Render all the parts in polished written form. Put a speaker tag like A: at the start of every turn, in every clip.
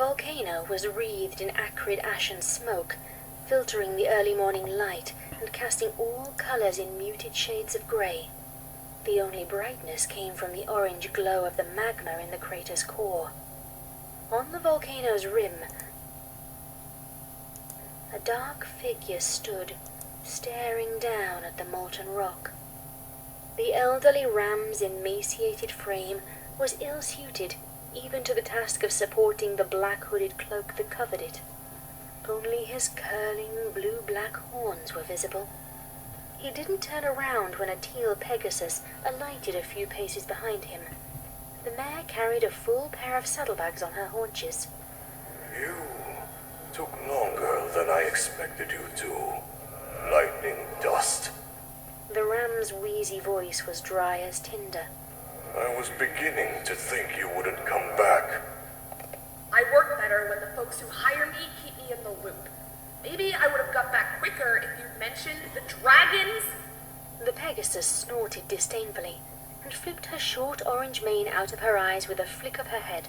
A: volcano was wreathed in acrid ashen smoke, filtering the early morning light and casting all colors in muted shades of gray. The only brightness came from the orange glow of the magma in the crater's core. On the volcano's rim, a dark figure stood, staring down at the molten rock. The elderly ram's emaciated frame was ill-suited even to the task of supporting the black-hooded cloak that covered it. Only his curling blue-black horns were visible. He didn't turn around when a teal Pegasus alighted a few paces behind him. The mare carried a full pair of saddlebags on her haunches.
B: You took longer than I expected you to. Lightning Dust.
A: The ram's wheezy voice was dry as tinder.
B: I was beginning to think you wouldn't come back.
C: I work better when the folks who hire me keep me in the loop. Maybe I would have got back quicker if you'd mentioned the dragons.
A: The Pegasus snorted disdainfully and flipped her short orange mane out of her eyes with a flick of her head.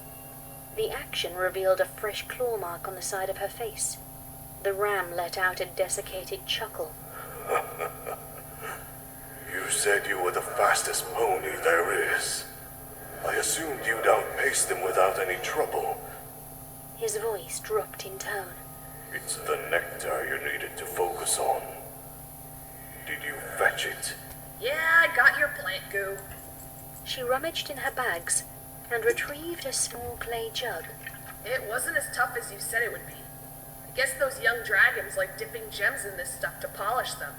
A: The action revealed a fresh claw mark on the side of her face. The ram let out a desiccated chuckle.
B: You said you were the fastest pony there is. I assumed you'd outpace them without any trouble.
A: His voice dropped in tone.
B: It's the nectar you needed to focus on. Did you fetch it?
C: Yeah, I got your plant goo.
A: She rummaged in her bags and retrieved a small clay jug.
C: It wasn't as tough as you said it would be. I guess those young dragons like dipping gems in this stuff to polish them.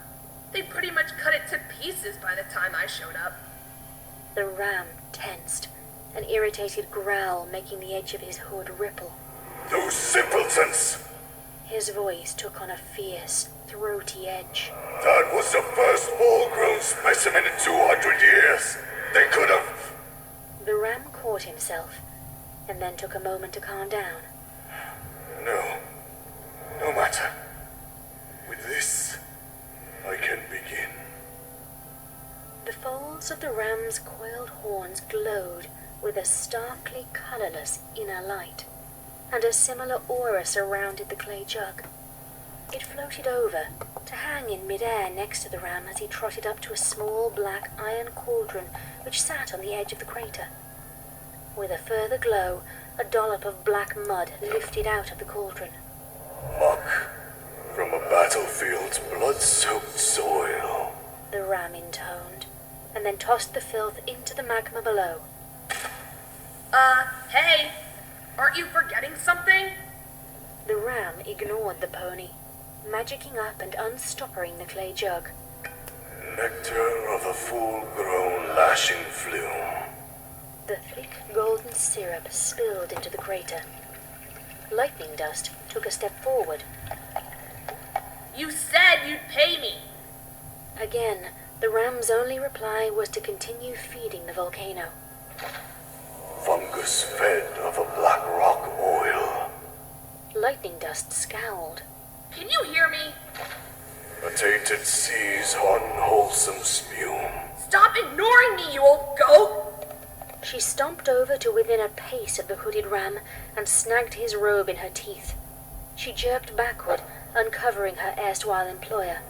C: They pretty much cut it to pieces by the time I showed up.
A: The ram tensed, an irritated growl making the edge of his hood ripple.
B: Those simpletons!
A: His voice took on a fierce, throaty edge.
B: That was the first full-grown specimen in 200 years. They could have...
A: The ram caught himself, and then took a moment to calm down.
B: No matter. With this, I can begin.
A: The folds of the ram's coiled horns glowed with a starkly colorless inner light, and a similar aura surrounded the clay jug. It floated over, to hang in midair next to the ram as he trotted up to a small black iron cauldron which sat on the edge of the crater. With a further glow, a dollop of black mud lifted out of the cauldron.
B: Muck from a battlefield's blood-soaked soil,
A: the ram intoned, and then tossed the filth into the magma below.
C: Hey! Aren't you forgetting something?
A: The ram ignored the pony, magicking up and unstoppering the clay jug.
B: Nectar of a full-grown lashing flume.
A: The thick golden syrup spilled into the crater. Lightning Dust took a step forward.
C: You said you'd pay me!
A: Again, the ram's only reply was to continue feeding the volcano.
B: Fungus fed of a black rock oil.
A: Lightning Dust scowled.
C: Can you hear me?
B: A tainted sea's unwholesome spume.
C: Stop ignoring me, you old goat!
A: She stomped over to within a pace of the hooded ram and snagged his robe in her teeth. She jerked backward, uncovering her erstwhile employer.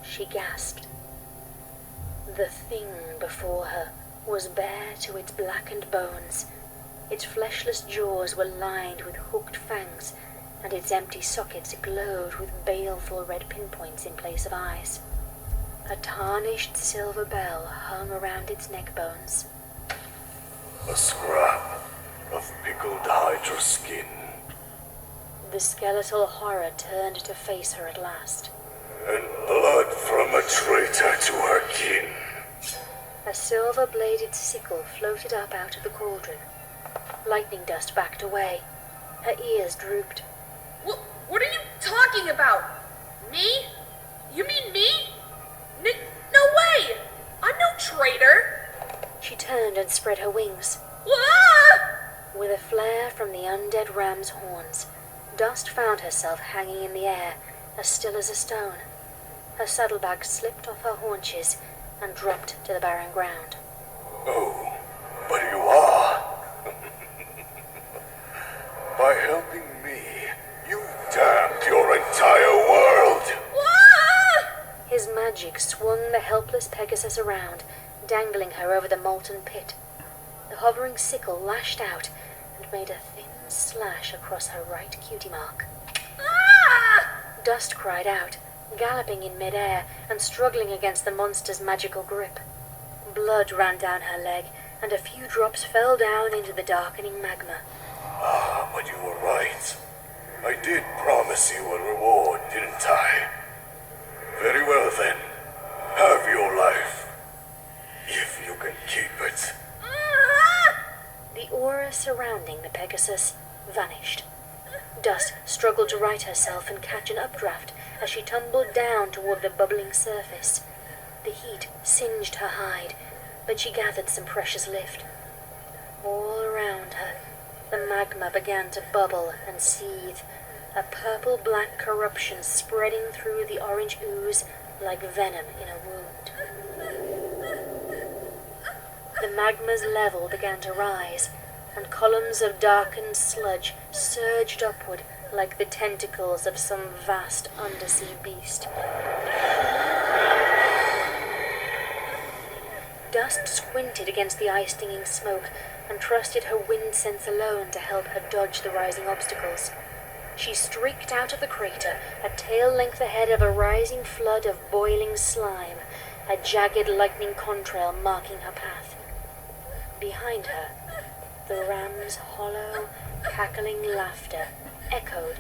A: She gasped. The thing before her was bare to its blackened bones. Its fleshless jaws were lined with hooked fangs, and its empty sockets glowed with baleful red pinpoints in place of eyes. A tarnished silver bell hung around its neck bones.
B: A scrap of pickled hydra skin.
A: The skeletal horror turned to face her at last.
B: And blood from a traitor to her kin.
A: A silver-bladed sickle floated up out of the cauldron. Lightning Dust backed away. Her ears drooped.
C: What are you talking about? Me? You mean me? No way! I'm no traitor!
A: She turned and spread her wings.
C: Ah!
A: With a flare from the undead ram's horns, Dust found herself hanging in the air, as still as a stone. Her saddlebag slipped off her haunches and dropped to the barren ground.
B: Oh, but you are.
A: magic swung the helpless Pegasus around, dangling her over the molten pit. The hovering sickle lashed out and made a thin slash across her right cutie mark.
C: Ah!
A: Dust cried out, galloping in midair and struggling against the monster's magical grip. Blood ran down her leg, and a few drops fell down into the darkening magma.
B: Ah, but you were right. I did promise you a reward, didn't I? Very well then. Have your life. If you can keep it.
A: The aura surrounding the Pegasus vanished. Dust struggled to right herself and catch an updraft as she tumbled down toward the bubbling surface. The heat singed her hide, but she gathered some precious lift. All around her, the magma began to bubble and seethe, a purple-black corruption spreading through the orange ooze like venom in a wound. The magma's level began to rise, and columns of darkened sludge surged upward like the tentacles of some vast undersea beast. Dust squinted against the eye-stinging smoke and trusted her wind sense alone to help her dodge the rising obstacles. She streaked out of the crater, a tail length ahead of a rising flood of boiling slime, a jagged lightning contrail marking her path. Behind her, the ram's hollow, cackling laughter echoed,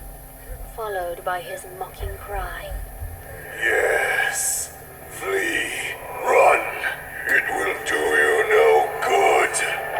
A: followed by his mocking cry.
B: Yes. Flee. Run. It will do you no good.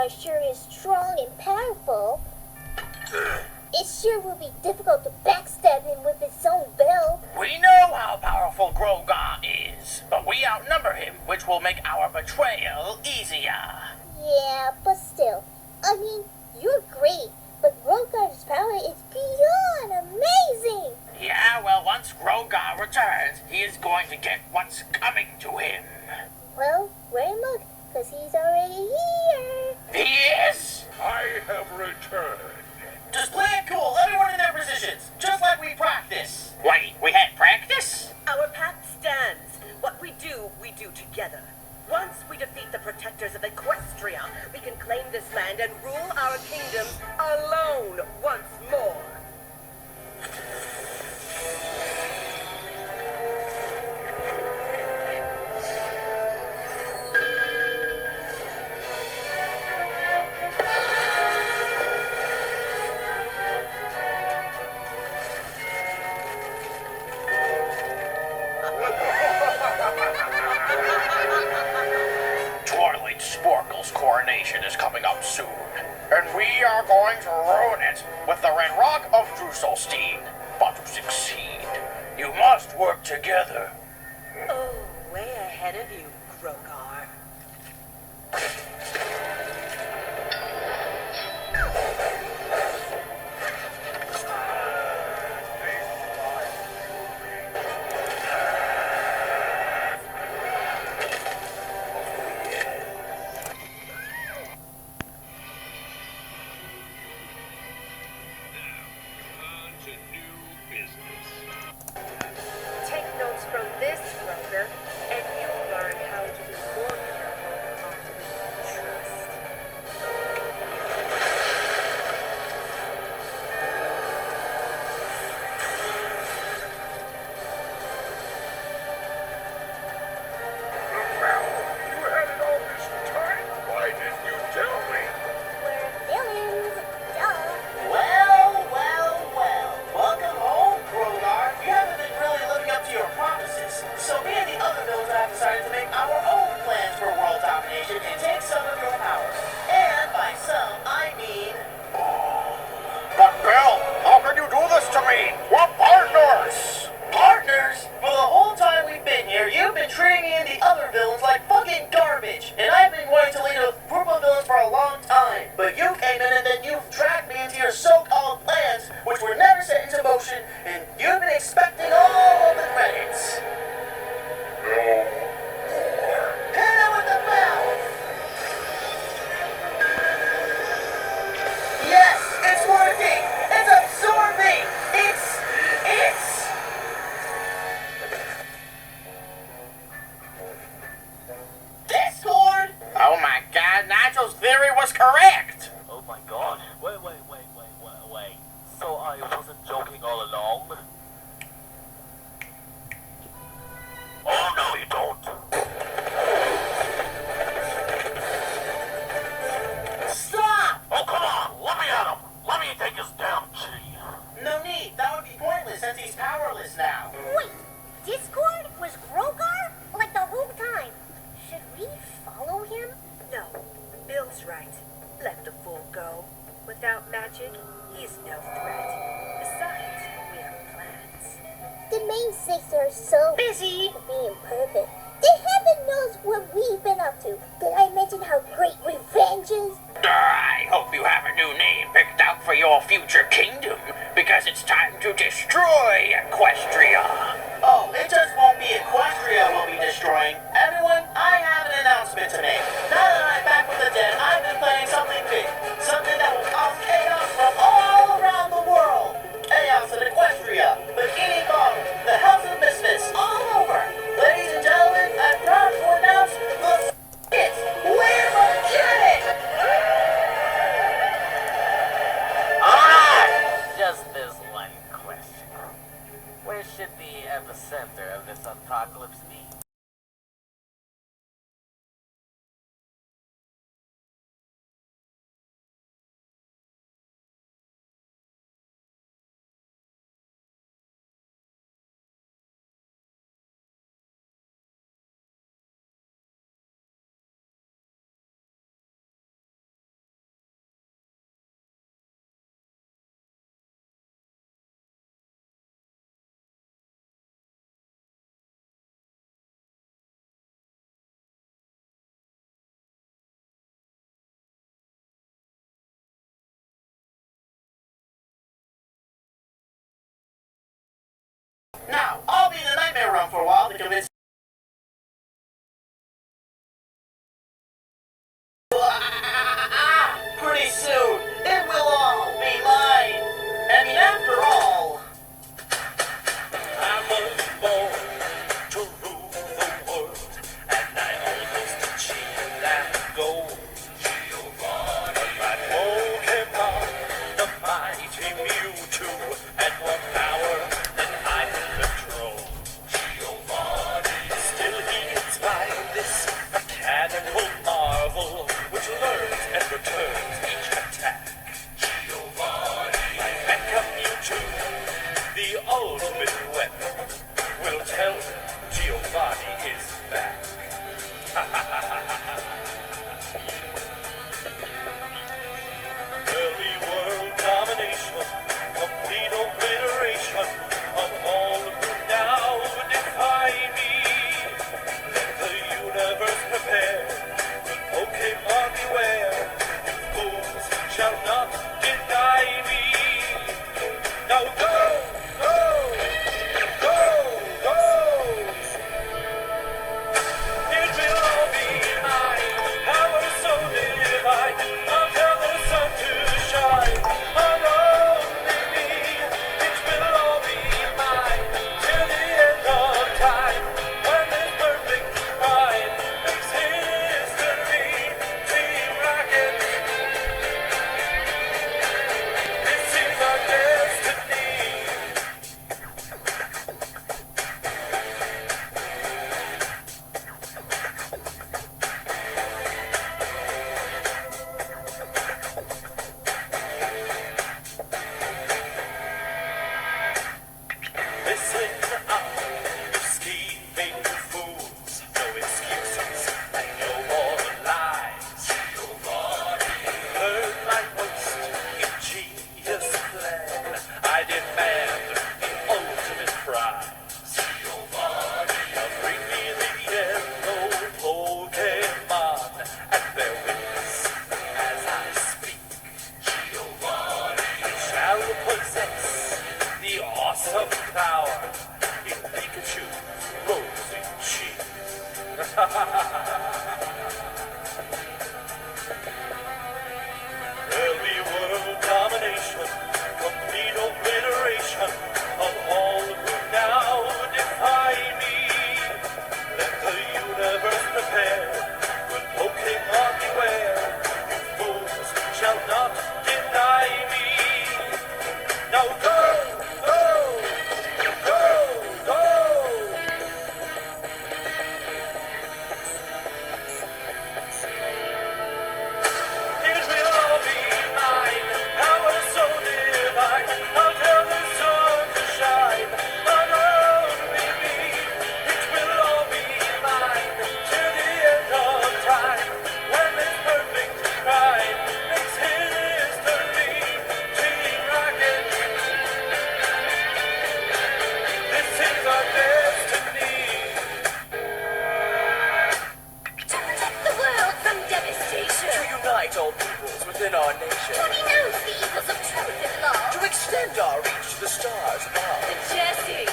D: sure is strong and powerful. It sure will be difficult to backstab him with his own bell.
E: We know how powerful Grogar is, but we outnumber him, which will make our betrayal easier.
D: Yeah, but still. I mean, you're great, but Grogar's power is beyond amazing.
E: Yeah, well, once Grogar returns, he is going to get what's coming to him.
D: Well, wait and look, because he's already here.
E: He is?
B: I have returned.
E: Just play it cool, everyone in their positions, just like we practice. Wait, we had practice?
F: Our pact stands. What we do together. Once we defeat the protectors of Equestria, we can claim this land and rule our kingdoms alone once more.
E: Twilight Sporkle's coronation is coming up soon, and we are going to ruin it with the Renrock of Druselstein. But to succeed, you must work together.
F: Oh, way ahead of you, Krogar. Take notes from this, Kroger, and you'll learn how to be more careful on who you trust.
B: You had it all this time? Why didn't you tell me?
D: We're villains. Duh.
G: Well. Welcome home, Krogar. You haven't been really living up to your promises. So me and the other villains have decided to make our own plans for world domination and take some of your power. And by some, I mean...
E: But Bill, how can you do this to me? We're partners!
G: partners! For the whole time we've been here, you've been treating me and the other villains like fucking garbage. And I've been wanting to lead a group of villains for a long time. But you came in and then you've dragged me into your so-called plans, which were never set into motion, and you've been expecting all of the credits.
B: No.
G: Hit it with the bell! Yes, it's working! It's absorbing! It's... Discord!
E: Oh my god, Nigel's theory was correct!
H: Oh my god. Wait. So I wasn't joking all along? Oh no, you don't.
G: Stop!
H: Oh come on, let me at him. Let me take his damn key.
G: No need, that would be pointless since he's powerless now.
D: Wait, Discord was Krogar? Like the whole time. Should we follow him?
F: No, Bill's right. Let the fool go. Without magic, he's no threat. Besides, we have plans.
D: The main six are so
G: Busy!
D: being perfect. The heaven knows what we've been up to. Did I mention how great revenge is?
E: I hope you have a new name picked out for your future kingdom, because it's time to destroy Equestria.
G: Oh, it just won't be Equestria we'll be destroying. Everyone, I have an announcement to make. Now that I'm back with the dead, I've been planning something big. Something that will cause chaos from all around the world. Chaos in Equestria, Bikini Bottom, the House of Misfits, all over. Ladies and gentlemen, I'm proud to announce the skit. We're legit!
H: Alright! Just this one question. Where should the epicenter of this apocalypse be?
G: Now, I'll be in the nightmare realm for a while to convince pretty soon, it will all be mine. I mean, after all,
H: I was born to rule the world, and I almost achieved that goal. But my Pokemon, the mighty Mewtwo, had more power than I could control. Still he inspired this mechanical marvel, which learns and returns each attack. My Mecha Mewtwo, the ultimate weapon, will tell them Giovanni is back. Early world domination, complete obliteration of all who now defy me. Let the universe
I: all peoples within our nation.
D: To denounce the evils of truth and love.
I: To extend our reach to the stars above.
J: Jesse,